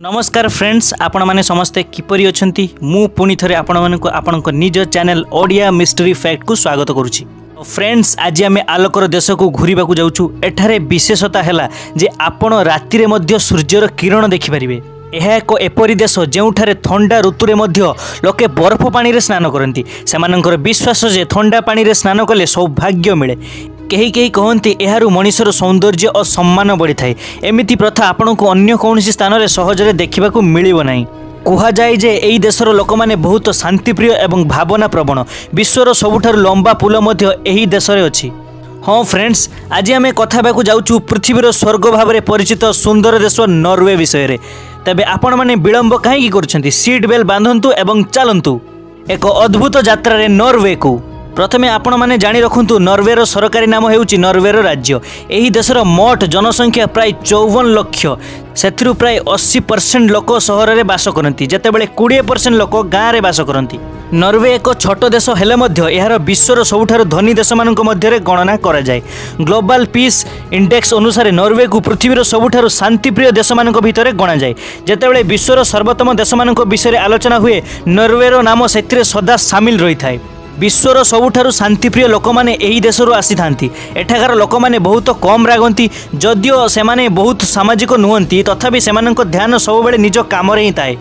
नमस्कार फ्रेंड्स, आपण माने समस्ते किपरि अछंती। मु पुनी थरे आपण मानक आपणक निज चैनल ओडिया मिस्ट्री फैक्ट को स्वागत करूची। फ्रेंड्स, आज आम आलोकर देश को घूरवा जाऊँ। एठारे विशेषता है जे आपण राति रे मध्य सूर्यर किरण देखिपारे। यह एक एपरी देश जोठारे ठंडा ऋतु में लोके बरफ पानी रे स्नान करती। सेमानंकर विश्वास जे ठंडा पानी रे स्नान कले सौभाग्य मिले। कहीं कहीं कहते यारू मनुष्यर सौंदर्य और सम्मान बढ़ी थाए। एमिति प्रथा आपण को अन्य कौन स्थान में सहजरे देखा मिलिब नहीं। कहुए जे यही देशर लोक मैंने बहुत शांतिप्रिय एवं भावना प्रवण। विश्वर सबुठारु लंबा पुल यही देश में अच्छी। हाँ फ्रेंड्स, आज आम कथा जाऊँ पृथ्वीर स्वर्ग भाव में परिचित सुंदर देश नॉर्वे विषय में। तेबे आपण माने विलंब कहीं कर सीट बेल्ट बांधतु एवं चलतु एक अद्भुत यात्रा नॉर्वे को। प्रथमे आपण माने जानी रखुंतु नॉर्वेर सरकारी नाम हेउची नॉर्वेर राज्य। एही देशर मोट जनसंख्या प्राय 54 लाख। सेथिरु प्राय 80% लोक सहर में बास करती, जेतेबेले 20% लोक गाँव में बास करती। नॉर्वे एक छोट देश हेले मध्य यार विश्वर सबुठारु धनी देश मानक मध्यरे गणना करा जाय। ग्लोबल पीस इंडेक्स अनुसार नॉर्वे को पृथ्वीर सबुठारु शांतिप्रिय देश मानक भितरे गणा जाय। जेतेबेले विश्वर सर्वोत्तम देश मानक विषय आलोचना हुए नॉर्वेर नाम सेथिरे सदा सामिल रही थाए। विश्वर सबुठारु शांतिप्रिय लोक मैंने यही देशरू आसी थांती। एठाकार लोक मैंने बहुत कम रागंती। जदिओ सेमाने बहुत सामाजिक नुहंती, तथापि सेमानंको ध्यान सबुबेले निज काम रे ही थाए।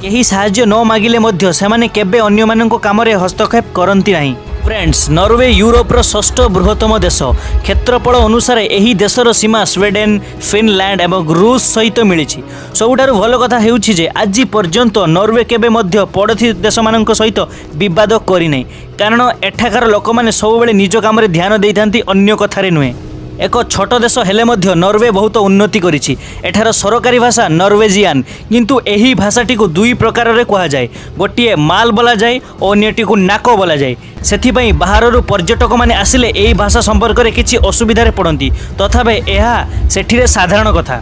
केही साहाय्य न मागिले मध्य सेमाने केबे अन्य मानंको काम रे हस्तक्षेप करंती नाही। फ्रेंड्स, नॉर्वे यूरोपर षष्ठ बृहत्तम देश। क्षेत्रफल अनुसार यही देशर सीमा स्वीडेन, फिनलैंड एवं रूस सहित मिली। सबुठारु भल कथा हेउछि जे आज पर्यंत नॉर्वे केबे मध्य पड़ोसी देश मानक सहित विवाद करि नै। कारण एठाकार लोक माने सबुबेले निज काम रे ध्यान देई थांती, अन्य कथारे नुहे। एक छोट देश हेले मध्य नॉर्वे बहुत उन्नति करिछि। एठार सरकारी भाषा नॉर्वेजियन, किंतु एही भाषाटी को दुई प्रकार रे कहा जाए। गोटे माल बोला जाए और अन्यटी को नाको बोला जाए। सेथिपई बाहररू पर्यटक माने आसिले एही भाषा संपर्क में किछि असुविधा पड़ती, तथापि यह सेठिरे साधारण कथा।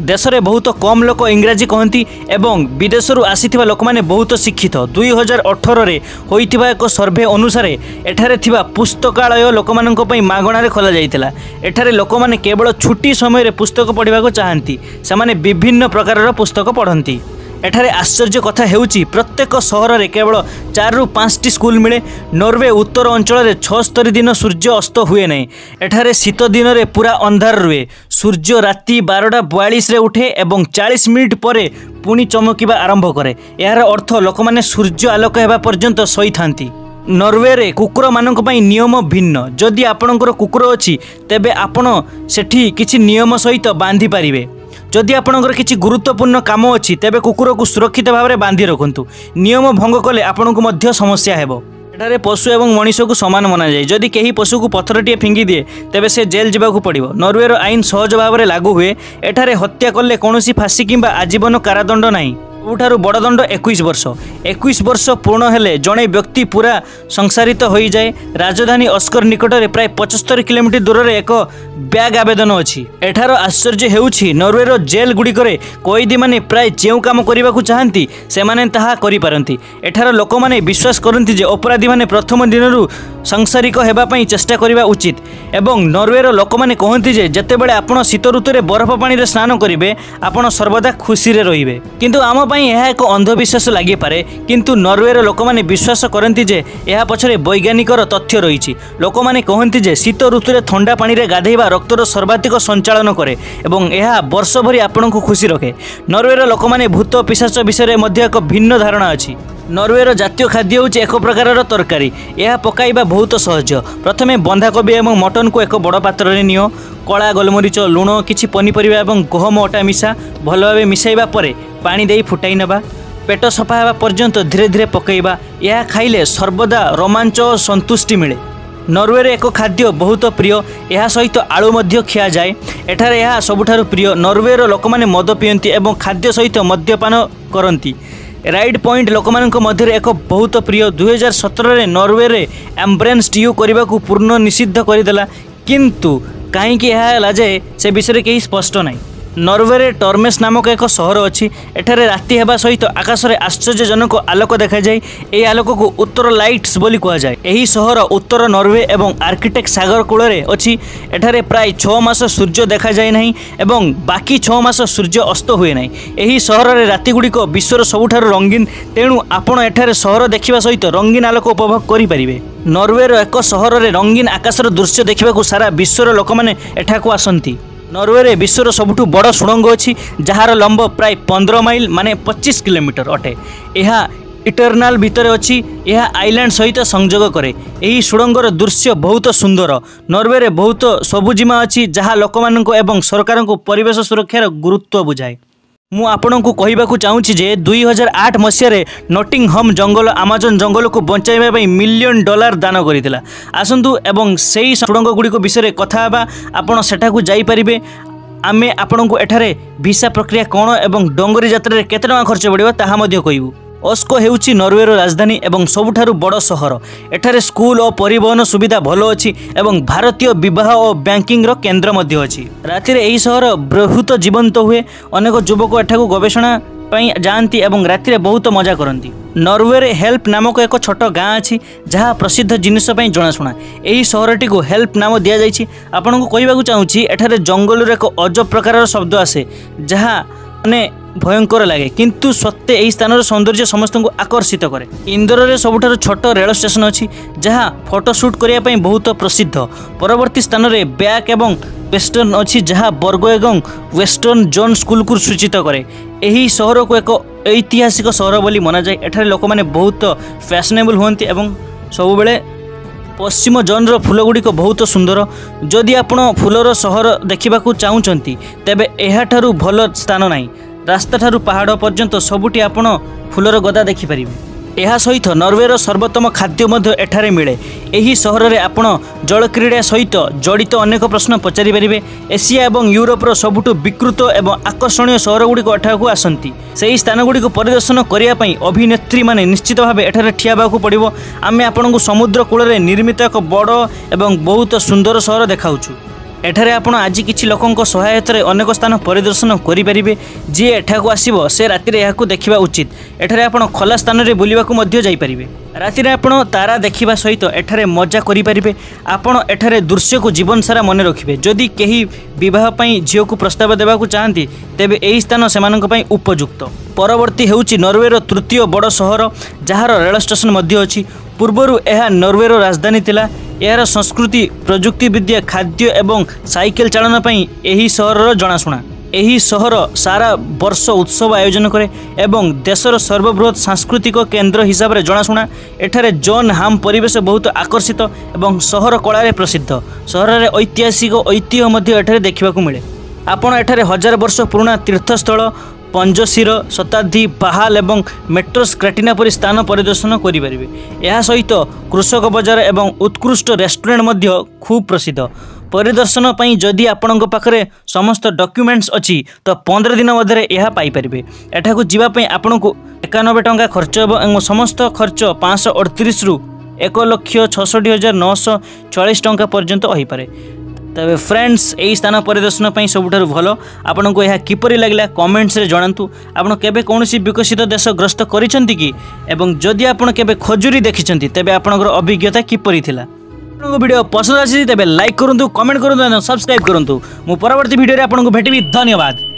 देश में बहुत कम लोक इंग्राजी कहती एवं विदेशरू आसीथिबा लोक माने बहुत शिक्षित। 2018 रे होइथिबा एक सर्वे अनुसार एठारे थिबा पुस्तकालय लोक माननको पई मागणारे खोला जाइतिला। एठारे लोक माने केवल छुट्टी समय रे पुस्तक पढ़िबाको चाहंती। सेमाने विभिन्न प्रकारर पुस्तक पढ़ंती। एठारे आश्चर्य कथा हेउची प्रत्येक सहर में केवल 4 ରୁ 5टी स्कूल मिले। नॉर्वे उत्तर अंचल में 76 दिन सूर्य अस्त हुए नहीं। एठारे शीत दिन में पूरा अंधार रुए। सूर्य राति 12:42 रे उठे एवं 40 मिनिट पर पुणी चमकिबा आरंभ करे। यार अर्थ लोक माने सूर्य आलोक हेबा पर्यंत सही थांती। नॉर्वे रे कुकुर मानक पई नियम भिन्न। जदि आपणकर कुकुर अछि तेबे आपण सेठी किछि नियम सहित बांधी पारिबे। जदि आपणकर किछि गुरुत्वपूर्ण काम अछि तेबे कुकुर को सुरक्षित भाव में बांधी रखंतु। नियम भंग कले आपणको मध्य समस्या हेबो। एठारे पशु एवं मनुष्य को समान मना जाए। जदि केही पशु को पत्थरटीए फिंगी दिए तेबे से जेल जावाक पड़िबो। नॉर्वेर आईन सहज भाव में लागू हुए। एठारे हत्या कले कौनसी फांसी किंबा आजीवन कारादंड नहीं। सबुठारु बड़ दंड 21 वर्ष। 21 वर्ष पूर्ण हेले जड़े व्यक्ति पूरा संसारित हो जाए। राजधानी अस्कर निकट में प्राय 75 किलोमीटर दूर में एक ब्याग आवेदन अच्छी। एठार आश्चर्य हेउछि नॉर्वेर जेल गुड़िक कैदी माने प्राय जो काम करने को चाहती से करि पारंती। एठार लोक माने विश्वास करती जे अपराधी माने प्रथम दिनरू सांसारिक हेबापई चेष्टा करने उचित। एवं नॉर्वेर लोक माने कहती जे जेतेबेले आपण शीत ऋतु में बरफ पानी रे स्नान करेंगे आपण सर्वदा खुशी रे रहिबे। किंतु आम पई यह एक अंधविश्वास लगे पारे, किंतु नॉर्वेर लोक माने विश्वास करती जे यह पछरे वैज्ञानिकर तथ्य रही। लोक माने कहती जे शीत ऋतु में ठंडा पानी रे गाधेबा रक्तर सर्वाधिक संचालन करे एवं यह वर्ष भरी आपण को खुशी रखे। नॉर्वेर लोक माने भूत पिशाच विषय में एक भिन्न धारणा अच्छी। नॉर्वेर जातीय खाद्य होची एक प्रकार तरकारी। यह पकाइबा बहुत सहज। प्रथमे बंधाकोबी एवं मटन को एक बड़ पात्र रे नियो। कला गोलमरीच, लुण, किछि पनीपरिबा एवं गहम अटा मिसा भल भाव मिसाइबा परे पानी देई फुटाई नेबा। पेट सफा हेबा पर्यंत धीरे धीरे पकाइबा। यह खाइले सर्वदा रोमांच और संतुष्टि मिले। नॉर्वे रे एक खाद्य बहुत प्रिय। यह सहित आलू मध्य खिया जाए। एठारे यह सबुठारु प्रिय। नॉर्वेर लोक माने मद पियंती एवं खाद्य सहित मद्यपान करती। राइड पॉइंट लोक मानक मध्य एक बहुत प्रिय। 2017 रे नॉर्वे रे एम्ब्रेंस टीयू करने को पूर्ण निषिद्ध करदेला, किंतु कहीं यह है से विषय कहीं स्पष्ट नहीं। नॉर्वे टर्मेस नामक एक सहर अच्छी एठारे राति हेबा सहित आकाश में आश्चर्यजनक आलोक देखा जाए। यह आलोक को उत्तर लाइट्स बोली कहा जाए। यही सहर उत्तर नॉर्वे एवं आर्किटेक्ट सागर कूल अच्छी। एठारे प्राय 6 मास सूर्य देखा जाए नहीं एवं बाकी 6 मास सूर्य अस्त हुए नहीं। यही सहर में राति गुड़िक विश्वर सबुठार रंगीन, तेणु आपण एठारे सहर देखा सहित रंगीन आलोक उपभोग करें। नॉर्वेर एक सहर में रंगीन आकाशर दृश्य देखा सारा विश्वर लोक मैंने एठाकू आसती। नॉर्वे विश्वर सबुठु बड़ सुड़ंग अच्छी जार लंब प्राय 15 माइल माने 25 किलोमीटर अटे। यह इटरनाल भितर अच्छी। यह आइलैंड सहित संजोग करे। यही सुड़ंगर दृश्य बहुत सुंदर। नॉर्वे बहुत सबुजिमा अच्छी जहाँ लोक मानक एवं सरकार को परिवेश सुरक्षार गुरुत्व बुझाए। मु आपन को कहवाक चाहूँगी जे 2008 मसीह नॉटिंघम जंगल आमाजन जंगल को बचाइबा $1 मिलियन दान करथिला। आसंतु एवं सेही सुड़ंग गुड़ी विषय कथा हेबा। आपण सेठाकू जाई परिबे। आमे आपन को एठारे वीसा प्रक्रिया कौन एवं डोंगरी यात्रा रे केते टका खर्च पड़िबो ताहा मध्ये कहबू। ओस्को हेउची नॉर्वेर राजधानी एवं सबुठारु बड़ सहर। एठारे स्कूल और परिवहन सुविधा भलो अच्छी एवं भारतीय विवाह और बैंकिंग रो केन्द्र मध्य अच्छी। राति रे एही सहर बहुत जीवंत हुए। अनेक युवक एठाकू गवेषणा पई जाती एवं राति रे बहुत मजा करती। नॉर्वे हेल्प नामक एक छोट गाँ अच्छी जहाँ प्रसिद्ध जिनिस पई जनाशुना। यही सहरटी को हेल्प नाम दि जाइछि। आपन को कहवाक चाहूँगी एठारे जंगल एक अजब प्रकार शब्द आसे जहाँ माने भयंकर लगे, किंतु सत्य यही स्थान सौंदर्य समस्त को आकर्षित करे। इंदोर में सबुठार छोट रेल स्टेशन अच्छी जहाँ फोटोशूट करने बहुत प्रसिद्ध। परवर्ती स्थान में बैक एवं वेस्टर्न अच्छी जहाँ बर्ग एवं वेस्टर्न जोन स्कूल को सूचित करे। यही सहर को एक ऐतिहासिक सहर बोली मना जाए। एठारे लोक माने बहुत फैशनेबल होती एवं सब बेले पश्चिम जोन फूल गुड़िक बहुत सुंदर। जदि आपण फूलर सहर देखा चाहूँगी तेबे एहाठारु भल स्थान नहीं। रास्ता ठारू पहाड़ पर्यंत सबुठी आपण फूलर गदा देखिपारे। यह सहित नॉर्वेर सर्वोत्तम खाद्य मध्य एठारे मिले। यही सहर में आपण जल क्रीड़ा सहित जड़ित अनेक प्रश्न पचारि पारिबे। एशिया एवं यूरोपर सबुठु विकृत एवं आकर्षणीय सहर गुड़िक एठाकू आसती। सही स्थान गुड़िक परिदर्शन करने अभिनेत्री माने निश्चित भाव एठारे ठिया हेबाकू पड़िबो। आमे आपणको समुद्र कूल में निर्मित एक बड़ एवं बहुत सुंदर सहर देखाउछु। एठारे आपण आज किछि लोकंक सहायता रे अनेक स्थान परिदर्शन करें। जी एठाकू आसीबो से राति रे याकू देखिबा उचित। एठारे आपण खोला स्थान रे बुलिबाकू मध्य जाई परिबे। राति रे आपण तारा देखिबा सहित एठारे मजा करि परिबे। आपण एठारे दृश्य को जीवन सारा मन रखिबे। जदि केही विवाह पई झियो को प्रस्ताव देबाकू चाहंती तेबे एही स्थान सेमानक पई उपयुक्त। परवर्ती हेउची नॉर्वेर तृतीय बड़ सहर जहार रेल स्टेशन मध्य अछि। पूर्वरु यह नॉर्वेर राजधानी थिला। यार संस्कृति प्रजुक्ति विद्या खाद्य एवं साइकेल चालन पई एही सहर जनाशुना। यही सहर सारा वर्ष उत्सव आयोजन करे एवं देशर सर्वबृहत सांस्कृतिक केन्द्र हिसाब से जनाशुना। एठारे जॉन हाम परिवेश बहुत आकर्षित एवं सहर कला प्रसिद्ध। सहर में ऐतिहासिक ऐतिह्य मध्य एठारे देखा मिले। आपण एठारे 1000 वर्ष पुराना तीर्थस्थल पंजशीर शताब्दी बहाल एवं मेट्रोस क्राटिना परि स्थान परिदर्शन करें। यह सहित कृषक बजार एवं उत्कृष्ट रेस्टोरेंट मध्य खूब प्रसिद्ध। परिदर्शन पई जदि आपणक पाखरे समस्त डॉक्यूमेंट्स अच्छी तो 15 दिन मध्य यह पाइपर। एठाकू जीवाई आपको 91 टंका खर्च एवं समस्त खर्च 538 रु 1,66,944 टंका पर्यंत होईपारे। तबे फ्रेंड्स यही स्थान परिदर्शन पर सबुठारु भल आपन को यह किपरि लागला कमेंट्स रे जणांतु। आपन केबे कोनोसी विकसित देश ग्रस्त करिसंती कि एवं जदि आपन केबे खजुरी देखिसंती तेबे आपनकर अभिज्ञता किपरि थिला। आपन वीडियो पसंद आछि तेबे लाइक करंतु, कमेंट करंतु एवं सब्सक्राइब करंतु। मु परवर्ती वीडियो रे आपन को भेटिबी। धन्यवाद।